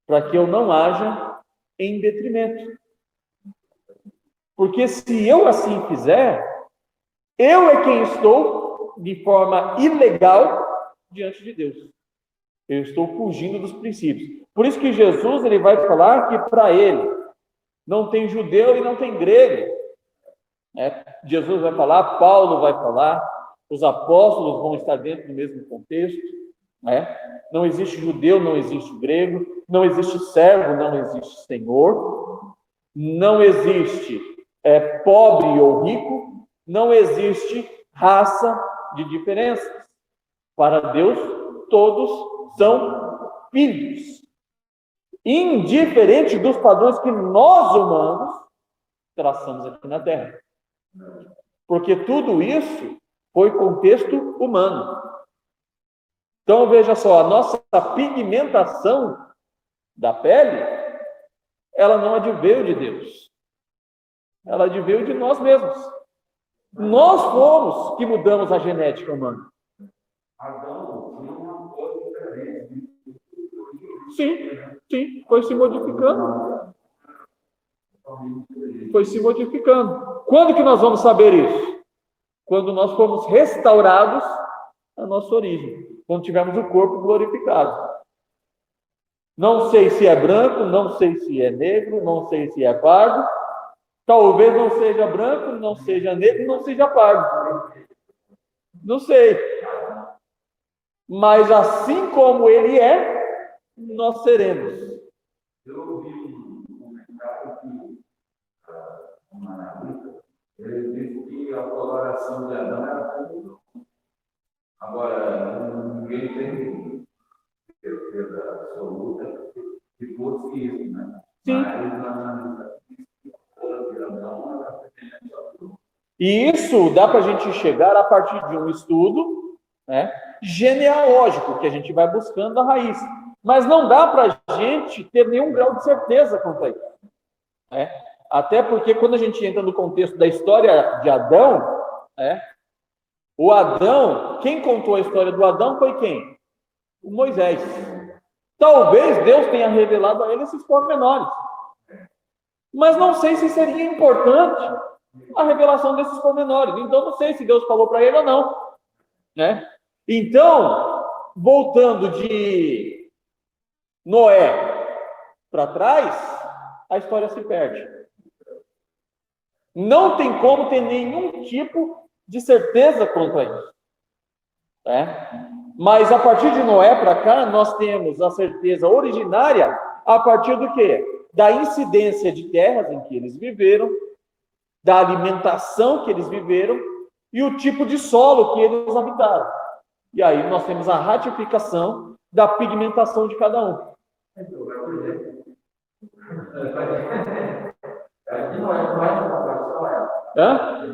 para que eu não haja em detrimento. Porque se eu assim fizer, eu é quem estou de forma ilegal diante de Deus. Eu estou fugindo dos princípios. Por isso que Jesus ele vai falar que para ele não tem judeu e não tem grego. Jesus vai falar, Paulo vai falar, os apóstolos vão estar dentro do mesmo contexto. Não existe judeu, não existe grego, não existe servo, não existe senhor, não existe pobre ou rico, não existe raça de diferenças. Para Deus, todos são filhos. Indiferente dos padrões que nós humanos traçamos aqui na Terra. Porque tudo isso foi contexto humano. Então, veja só, a nossa pigmentação da pele, ela não adveio de Deus. Ela adveio de nós mesmos. Nós fomos que mudamos a genética humana. Adão tinha uma coisa diferente. Sim, foi se modificando. Foi se modificando. Quando que nós vamos saber isso? Quando nós formos restaurados à nossa origem. Quando tivermos o corpo glorificado. Não sei se é branco, não sei se é negro, não sei se é pardo. Talvez não seja branco, não seja negro, não seja pardo. Não sei. Mas assim como ele é, nós seremos. Eu ouvi um comentário que uma analista, ele disse que a coloração de Adão era comum. Agora, ninguém tem certeza absoluta que fosse isso, né? Sim. E isso dá para a gente chegar a partir de um estudo, genealógico, que a gente vai buscando a raiz. Mas não dá para a gente ter nenhum grau de certeza quanto a isso. Até porque quando a gente entra no contexto da história de Adão, o Adão, quem contou a história do Adão foi quem? O Moisés. Talvez Deus tenha revelado a ele esses pormenores. Mas não sei se seria importante a revelação desses pormenores. Então, não sei se Deus falou para ele ou não, né? Então, voltando de Noé para trás, a história se perde. Não tem como ter nenhum tipo de certeza quanto a isso, né? Mas a partir de Noé para cá, nós temos a certeza originária a partir do quê? Da incidência de terras em que eles viveram, da alimentação que eles viveram e o tipo de solo que eles habitaram. E aí nós temos a ratificação da pigmentação de cada um. Hã?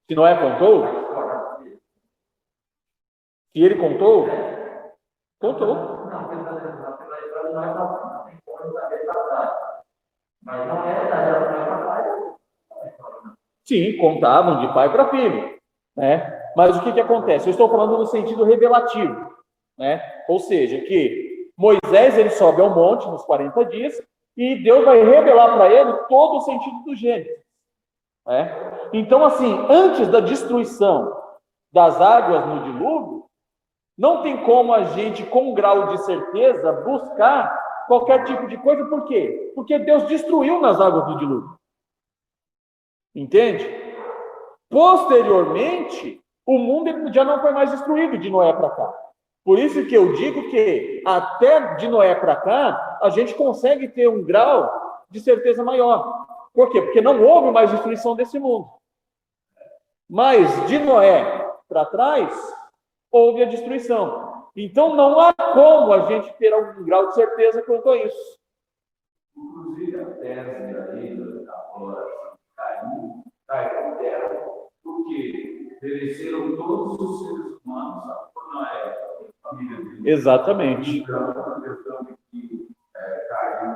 Se Noé contou? Se ele contou? Contou. Sim, contavam de pai para filho, né? Mas o que acontece? Eu estou falando no sentido revelativo, né? Ou seja, que Moisés ele sobe ao monte nos 40 dias e Deus vai revelar para ele todo o sentido do Gênesis, né? Então, assim, antes da destruição das águas no dilúvio, não tem como a gente, com um grau de certeza, buscar qualquer tipo de coisa. Por quê? Porque Deus destruiu nas águas do dilúvio. Entende? Posteriormente, o mundo já não foi mais destruído de Noé para cá. Por isso que eu digo que até de Noé para cá, a gente consegue ter um grau de certeza maior. Por quê? Porque não houve mais destruição desse mundo. Mas de Noé para trás, houve a destruição. Então, não há como a gente ter algum grau de certeza quanto a isso. Inclusive, a tese aí da coloração caiu em terra, porque pereceram todos os seres humanos por Noé, a família dele. Exatamente. Então, a questão de que caiu,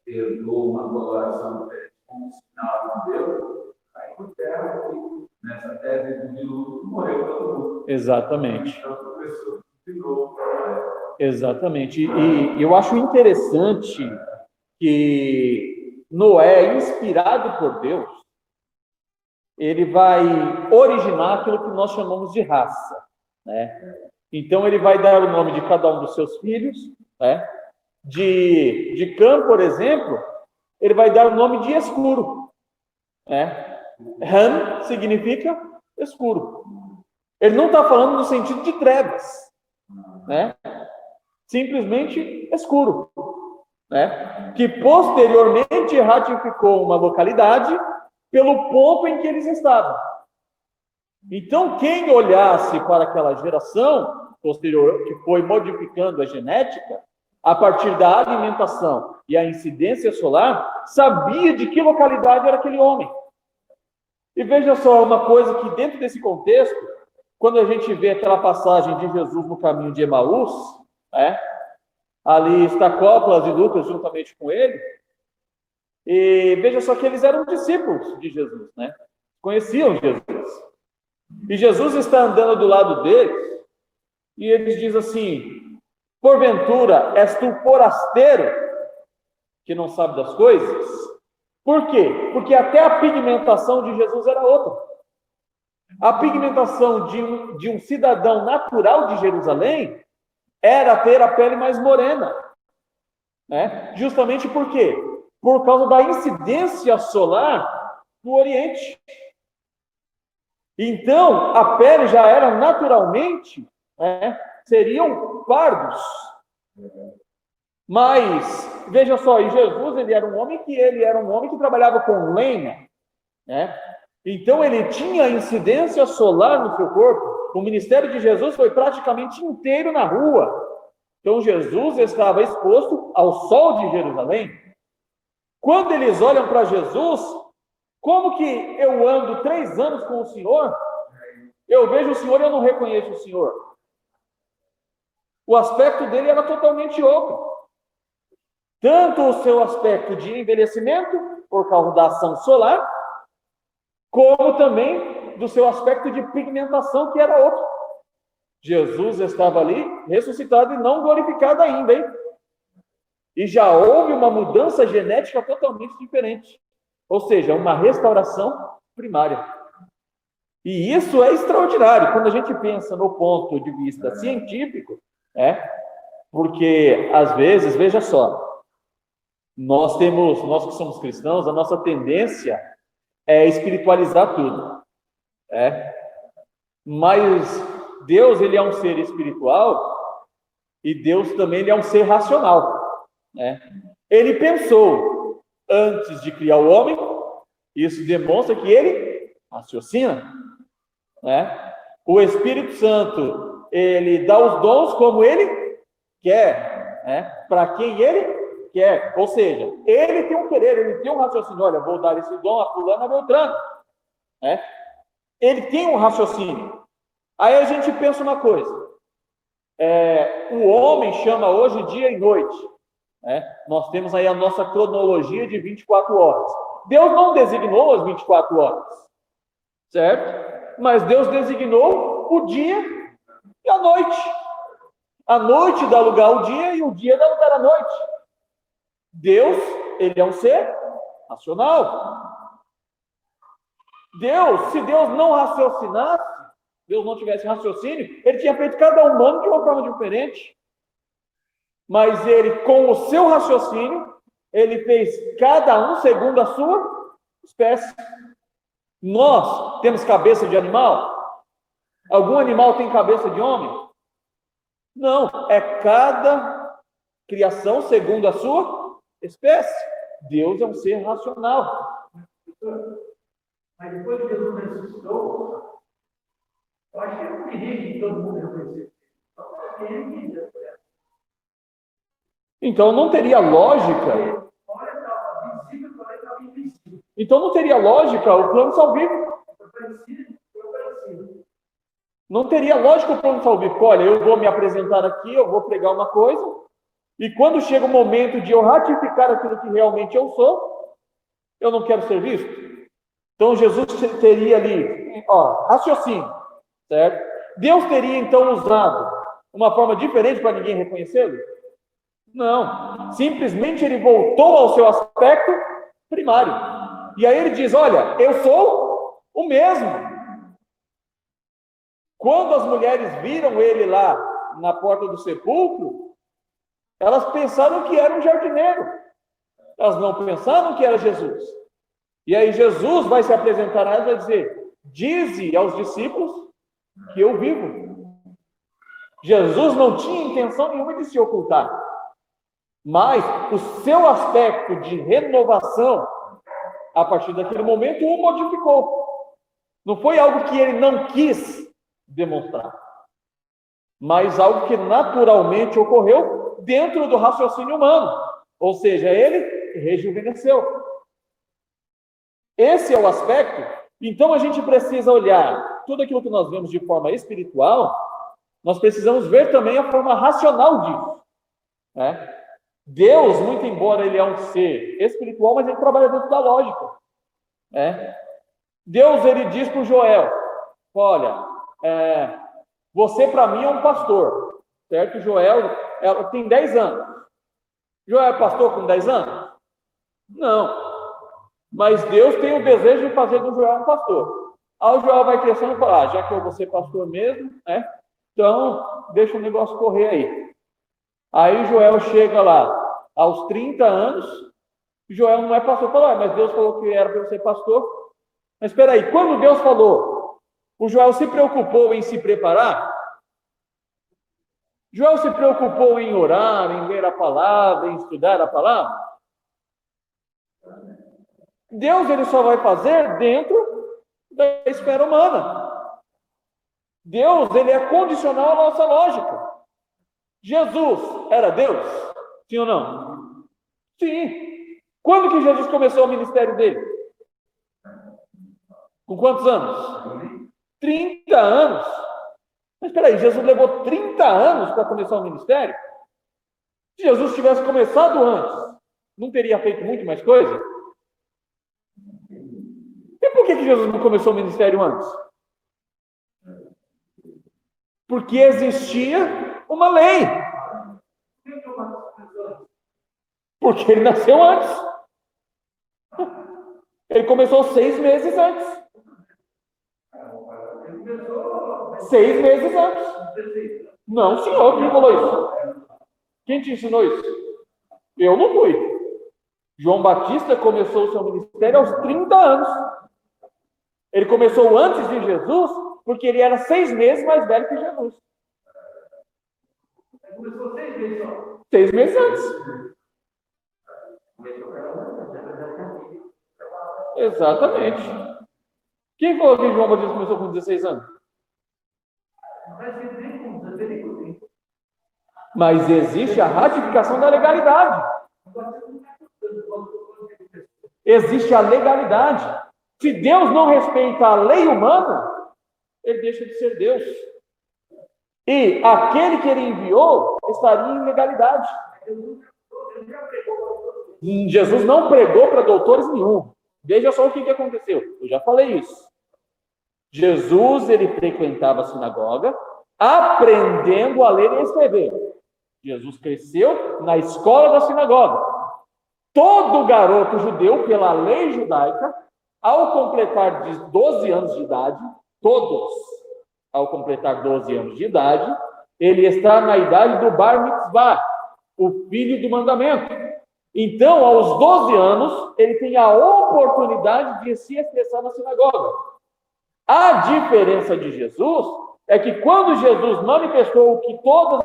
herdou uma coloração como um sinal de Deus, caiu em terra, porque nessa tese do dilúvio morreu todo mundo. Exatamente. Então, a pessoa de novo. Exatamente. E eu acho interessante que Noé, inspirado por Deus, ele vai originar aquilo que nós chamamos de raça, né? Então, ele vai dar o nome de cada um dos seus filhos, né? De Cã, por exemplo, ele vai dar o nome de escuro, né? Han significa escuro. Ele não está falando no sentido de trevas, né? Simplesmente escuro, né? Que posteriormente ratificou uma localidade pelo ponto em que eles estavam. Então, quem olhasse para aquela geração posterior, que foi modificando a genética, a partir da alimentação e a incidência solar, sabia de que localidade era aquele homem. E veja só uma coisa que dentro desse contexto, quando a gente vê aquela passagem de Jesus no caminho de Emaús, né? Ali está Clopas e Lucas juntamente com ele, e veja só que eles eram discípulos de Jesus, né? Conheciam Jesus. E Jesus está andando do lado deles, e eles dizem assim: porventura és tu forasteiro, que não sabe das coisas? Por quê? Porque até a pigmentação de Jesus era outra. A pigmentação de um cidadão natural de Jerusalém era ter a pele mais morena, né? Justamente por quê? Por causa da incidência solar do Oriente. Então, a pele já era naturalmente, né, seriam pardos. Mas, veja só, e Jesus, ele era um homem que trabalhava com lenha, né? Então, ele tinha incidência solar no seu corpo. O ministério de Jesus foi praticamente inteiro na rua. Então, Jesus estava exposto ao sol de Jerusalém. Quando eles olham para Jesus, como que eu ando 3 anos com o Senhor, eu vejo o Senhor e eu não reconheço o Senhor. O aspecto dele era totalmente outro. Tanto o seu aspecto de envelhecimento, por causa da ação solar, como também do seu aspecto de pigmentação, que era outro. Jesus estava ali, ressuscitado e não glorificado ainda, hein? E já houve uma mudança genética totalmente diferente. Ou seja, uma restauração primária. E isso é extraordinário, quando a gente pensa no ponto de vista científico, porque, às vezes, veja só, nós que somos cristãos, a nossa tendência é espiritualizar tudo. Mas Deus, ele é um ser espiritual e Deus também ele é um ser racional. Ele pensou antes de criar o homem, isso demonstra que ele raciocina. O Espírito Santo, ele dá os dons como ele quer, para quem ele quer. Ou seja, ele tem um querer, ele tem um raciocínio. Olha, vou dar esse dom a fulano, a Beltrano. Ele tem um raciocínio. Aí a gente pensa uma coisa. O homem chama hoje dia e noite. Nós temos aí a nossa cronologia de 24 horas. Deus não designou as 24 horas, certo? Mas Deus designou o dia e a noite. A noite dá lugar ao dia e o dia dá lugar à noite. Deus, ele é um ser racional. Se Deus não raciocinasse, Deus não tivesse raciocínio, ele tinha feito cada humano de uma forma diferente. Mas ele, com o seu raciocínio, ele fez cada um segundo a sua espécie. Nós temos cabeça de animal? Algum animal tem cabeça de homem? Não, é cada criação segundo a sua espécie. Deus é um ser racional. Mas depois que Jesus ressuscitou, eu acho que eu não queria que todo mundo reconhecesse. Eu queria que então não teria lógica. Então não teria lógica o plano salvífico. Não teria lógica o plano salvífico. Olha, eu vou me apresentar aqui, eu vou pregar uma coisa, e quando chega o momento de eu ratificar aquilo que realmente eu sou, eu não quero ser visto. Então Jesus teria ali, raciocínio, certo? Deus teria então usado uma forma diferente para ninguém reconhecê-lo? Não. Simplesmente ele voltou ao seu aspecto primário. E aí ele diz, olha, eu sou o mesmo. Quando as mulheres viram ele lá na porta do sepulcro, elas pensaram que era um jardineiro. Elas não pensaram que era Jesus. E aí Jesus vai se apresentar a elas e vai dizer, dize aos discípulos que eu vivo. Jesus não tinha intenção nenhuma de se ocultar. Mas o seu aspecto de renovação, a partir daquele momento, o modificou. Não foi algo que ele não quis demonstrar, mas algo que naturalmente ocorreu dentro do raciocínio humano. Ou seja, ele rejuvenesceu. Esse é o aspecto. Então a gente precisa olhar tudo aquilo que nós vemos de forma espiritual, nós precisamos ver também a forma racional disso. Deus, muito embora ele é um ser espiritual, mas ele trabalha dentro da lógica. Deus, ele diz para o Joel, olha, você para mim é um pastor, certo? Joel tem 10 anos. Joel é pastor com 10 anos? Não. Mas Deus tem o desejo de fazer do Joel um pastor. Aí o Joel vai crescendo e fala, já que eu vou ser pastor mesmo, então deixa o negócio correr aí. Aí Joel chega lá, aos 30 anos, Joel não é pastor. Fala, mas Deus falou que era para eu ser pastor. Mas espera aí, quando Deus falou, o Joel se preocupou em se preparar? Joel se preocupou em orar, em ler a palavra, em estudar a palavra? Deus, ele só vai fazer dentro da esfera humana. Deus, ele é condicional à nossa lógica. Jesus era Deus? Sim ou não? Sim. Quando que Jesus começou o ministério dele? Com quantos anos? 30 anos. Mas espera aí, Jesus levou 30 anos para começar o ministério? Se Jesus tivesse começado antes, não teria feito muito mais coisa? E por que Jesus não começou o ministério antes? Porque existia uma lei. Porque ele nasceu antes. Ele começou 6 meses antes. 6 meses antes. Não, senhor, quem falou isso? Quem te ensinou isso? Eu não fui. João Batista começou o seu ministério aos 30 anos. Ele começou antes de Jesus, porque ele era 6 meses mais velho que Jesus. Começou 6 meses só. 6 meses antes. Exatamente. Quem falou que João Batista começou com 16 anos? Mas existe a ratificação da legalidade. Existe a legalidade. Se Deus não respeita a lei humana, ele deixa de ser Deus. E aquele que ele enviou estaria em legalidade. Jesus não pregou para doutores nenhum. Veja só o que aconteceu. Eu já falei isso. Jesus, ele frequentava a sinagoga, aprendendo a ler e escrever. Jesus cresceu na escola da sinagoga. Todo garoto judeu, pela lei judaica, ao completar 12 anos de idade, todos, ao completar 12 anos de idade, ele está na idade do Bar Mitzvah, o filho do mandamento. Então, aos 12 anos, ele tem a oportunidade de se expressar na sinagoga. A diferença de Jesus é que quando Jesus manifestou o que todos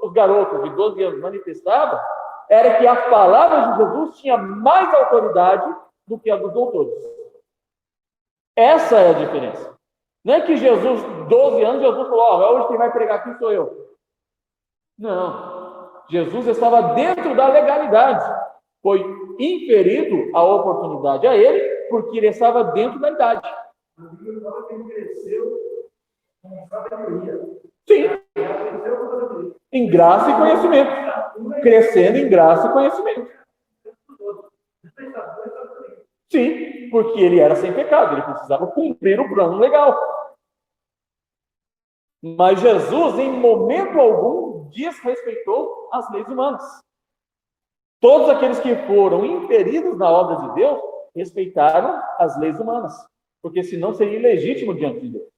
os garotos de 12 anos manifestavam, era que as palavras de Jesus tinham mais autoridade do que a dos doutores. Essa é a diferença. Não é que Jesus, 12 anos, Jesus falou, hoje quem vai pregar aqui sou eu. Não. Jesus estava dentro da legalidade. Foi inferido a oportunidade a ele, porque ele estava dentro da idade. Sim. Em graça e conhecimento. Crescendo em graça e conhecimento. Sim, porque ele era sem pecado, ele precisava cumprir o plano legal. Mas Jesus, em momento algum, desrespeitou as leis humanas. Todos aqueles que foram inferidos na obra de Deus, respeitaram as leis humanas. Porque senão seria ilegítimo diante de Deus.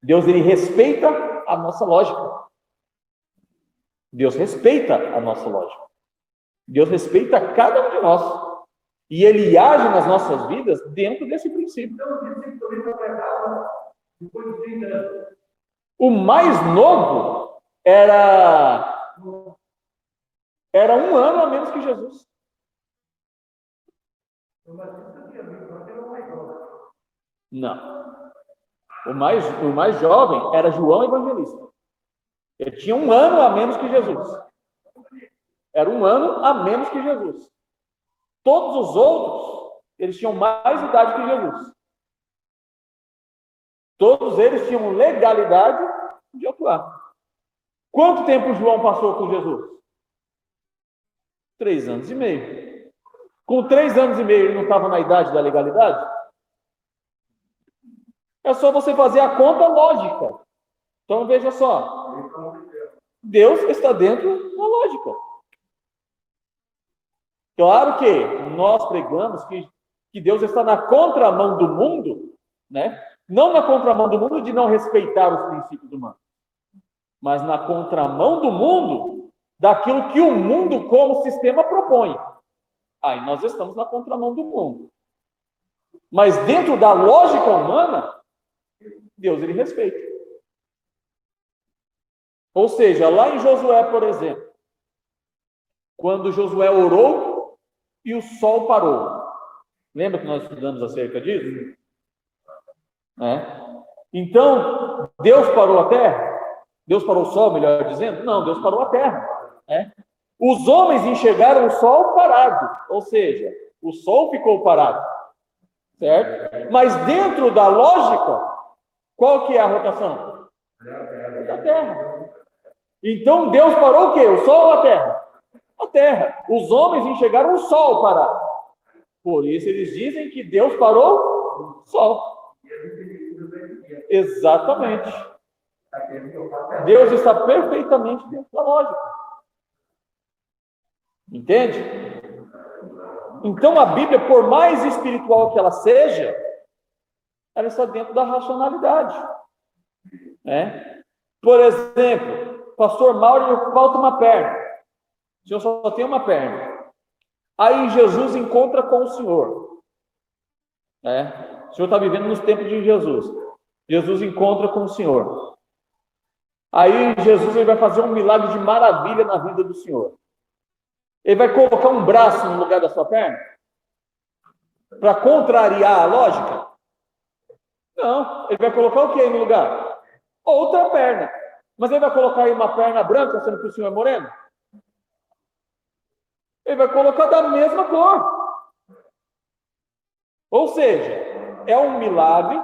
Deus, ele respeita a nossa lógica. Deus respeita a nossa lógica. Deus respeita cada um de nós. E ele age nas nossas vidas dentro desse princípio. O mais novo era 1 ano a menos que Jesus. Não. O mais jovem era João Evangelista. Ele tinha 1 ano a menos que Jesus. Era 1 ano a menos que Jesus. Todos os outros, eles tinham mais idade que Jesus. Todos eles tinham legalidade de atuar. Quanto tempo João passou com Jesus? 3 anos e meio. Com 3 anos e meio, ele não estava na idade da legalidade? É só você fazer a conta lógica. Então, veja só. Deus está dentro da lógica. Claro que nós pregamos que Deus está na contramão do mundo, né? Não na contramão do mundo de não respeitar os princípios humanos, mas na contramão do mundo daquilo que o mundo como sistema propõe. Aí nós estamos na contramão do mundo. Mas dentro da lógica humana, Deus, ele respeita. Ou seja, lá em Josué, por exemplo, quando Josué orou e o sol parou. Lembra que nós estudamos acerca disso? Então, Deus parou a terra? Deus parou o sol, melhor dizendo? Não, Deus parou a terra. Os homens enxergaram o sol parado, ou seja, o sol ficou parado, certo? Mas dentro da lógica, qual que é a rotação? Da terra. Então Deus parou o quê? O sol ou a terra? A terra. Os homens enxergaram o sol parado. Por isso eles dizem que Deus parou o sol. Exatamente. Deus está perfeitamente dentro da lógica. Entende? Então a Bíblia, por mais espiritual que ela seja, ela está dentro da racionalidade. Né? Por exemplo, pastor Mauro, falta uma perna. O senhor só tem uma perna. Aí Jesus encontra com o senhor. Né? O senhor está vivendo nos tempos de Jesus. Jesus encontra com o senhor. Aí Jesus ele vai fazer um milagre de maravilha na vida do senhor. Ele vai colocar um braço no lugar da sua perna? Para contrariar a lógica? Não. Ele vai colocar o que no lugar? Outra perna. Mas ele vai colocar aí uma perna branca, sendo que o senhor é moreno? Ele vai colocar da mesma cor. Ou seja, é um milagre